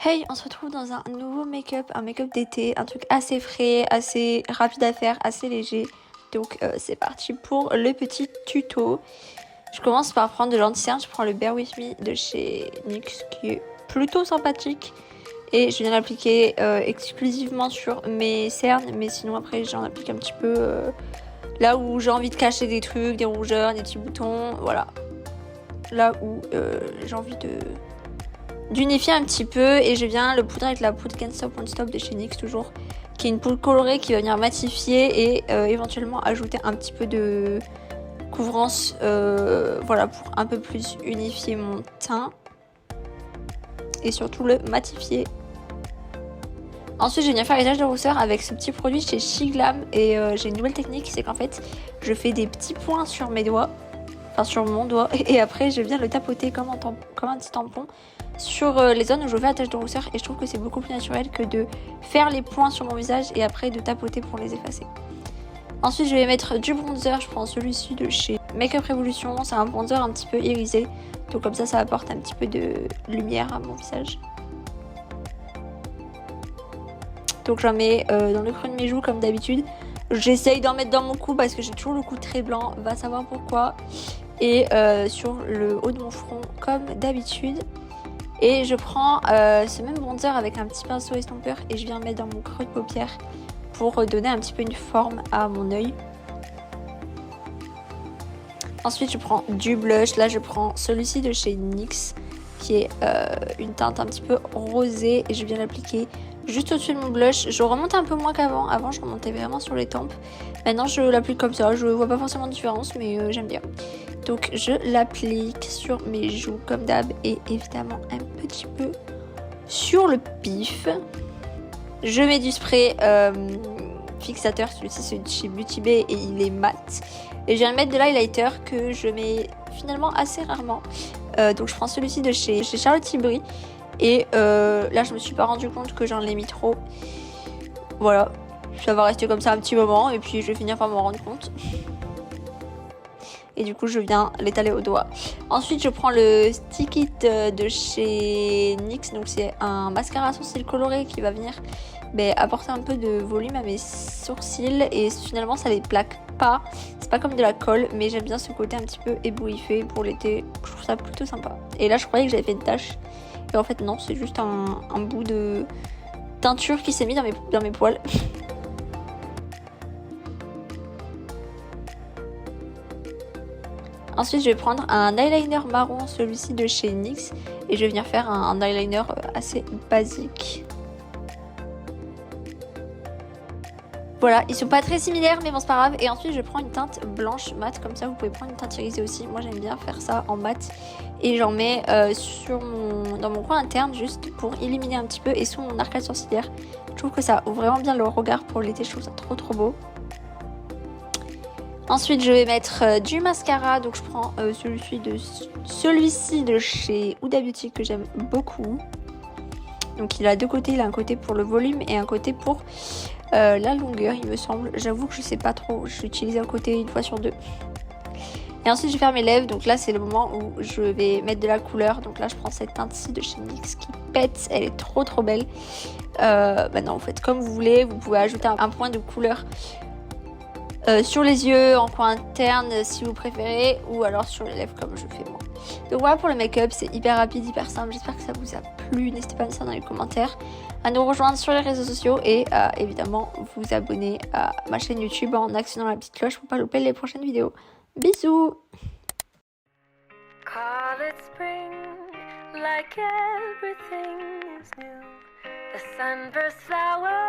Hey, on se retrouve dans un nouveau make-up, un make-up d'été, un truc assez frais, assez rapide à faire, assez léger. Donc c'est parti pour le petit tuto. Je commence par prendre de l'anti-cerne, je prends le Bear With Me de chez NYX qui est plutôt sympathique. Et je viens l'appliquer exclusivement sur mes cernes, mais sinon après j'en applique un petit peu là où j'ai envie de cacher des trucs, des rougeurs, des petits boutons, voilà. Là où j'ai envie d'unifier un petit peu, et je viens le poudrer avec la poudre Can't Stop Won't Stop de chez NYX toujours, qui est une poudre colorée qui va venir matifier et éventuellement ajouter un petit peu de couvrance, voilà, pour un peu plus unifier mon teint et surtout le matifier. Ensuite, je vais venir faire les taches de rousseur avec ce petit produit chez Shiglam, et j'ai une nouvelle technique, c'est qu'en fait, je fais des petits points sur mes doigts, enfin sur mon doigt, et après je viens le tapoter comme un petit tampon sur les zones où je fais la tache de rousseur, et je trouve que c'est beaucoup plus naturel que de faire les points sur mon visage et après de tapoter pour les effacer. Ensuite, je vais mettre du bronzer, je prends celui-ci de chez Makeup Revolution, c'est un bronzer un petit peu irisé, donc comme ça apporte un petit peu de lumière à mon visage. Donc j'en mets dans le creux de mes joues comme d'habitude. J'essaye d'en mettre dans mon cou parce que j'ai toujours le cou très blanc, va savoir pourquoi. Et sur le haut de mon front comme d'habitude. Et je prends ce même bronzer avec un petit pinceau estompeur et je viens mettre dans mon creux de paupière pour donner un petit peu une forme à mon œil. Ensuite, je prends du blush. Là, je prends celui-ci de chez NYX qui est une teinte un petit peu rosée et je viens l'appliquer juste au-dessus de mon blush. Je remonte un peu moins qu'avant. Avant, je remontais vraiment sur les tempes. Maintenant, je l'applique comme ça. Je vois pas forcément de différence, mais j'aime bien. Donc, je l'applique sur mes joues comme d'hab et évidemment un petit peu sur le pif. Je mets du spray fixateur. Celui-ci, c'est de chez Beauty Bay et il est mat. Et je viens mettre de l'highlighter que je mets finalement assez rarement. Donc, je prends celui-ci de chez Charlotte Tilbury. Et là, je me suis pas rendu compte que j'en ai mis trop. Voilà, ça va rester comme ça un petit moment et puis je vais finir par m'en rendre compte. Et du coup, je viens l'étaler au doigt. Ensuite, je prends le Stick It de chez NYX. Donc, c'est un mascara sourcil coloré qui va venir apporter un peu de volume à mes sourcils. Et finalement, ça les plaque pas. C'est pas comme de la colle, mais j'aime bien ce côté un petit peu ébouriffé pour l'été. Je trouve ça plutôt sympa. Et là, je croyais que j'avais fait une tache. Et en fait, non, c'est juste un bout de teinture qui s'est mis dans mes poils. Ensuite, je vais prendre un eyeliner marron, celui-ci de chez NYX. Et je vais venir faire un eyeliner assez basique. Voilà, ils sont pas très similaires, mais bon, c'est pas grave. Et ensuite, je prends une teinte blanche mat, comme ça, vous pouvez prendre une teinte irisée aussi. Moi, j'aime bien faire ça en mat. Et j'en mets dans mon coin interne, juste pour illuminer un petit peu, et sous mon arcade sourcilière. Je trouve que ça ouvre vraiment bien le regard pour l'été, je trouve ça trop beau. Ensuite, je vais mettre du mascara. Donc, je prends celui-ci de chez Huda Beauty que j'aime beaucoup. Donc, il a deux côtés. Il a un côté pour le volume et un côté pour la longueur, il me semble. J'avoue que je sais pas trop. Je l'utilise un côté une fois sur deux. Et ensuite, je vais faire mes lèvres. Donc là, c'est le moment où je vais mettre de la couleur. Donc là, je prends cette teinte-ci de chez NYX qui pète. Elle est trop belle. Maintenant, vous faites comme vous voulez. Vous pouvez ajouter un point de couleur sur les yeux, en coin interne si vous préférez, ou alors sur les lèvres comme je fais moi. Donc voilà pour le make-up, c'est hyper rapide, hyper simple. J'espère que ça vous a plu. N'hésitez pas à me dire ça dans les commentaires, à nous rejoindre sur les réseaux sociaux et à évidemment vous abonner à ma chaîne YouTube en actionnant la petite cloche pour pas louper les prochaines vidéos. Bisous. Call it spring, like everything is new. The sunburst flower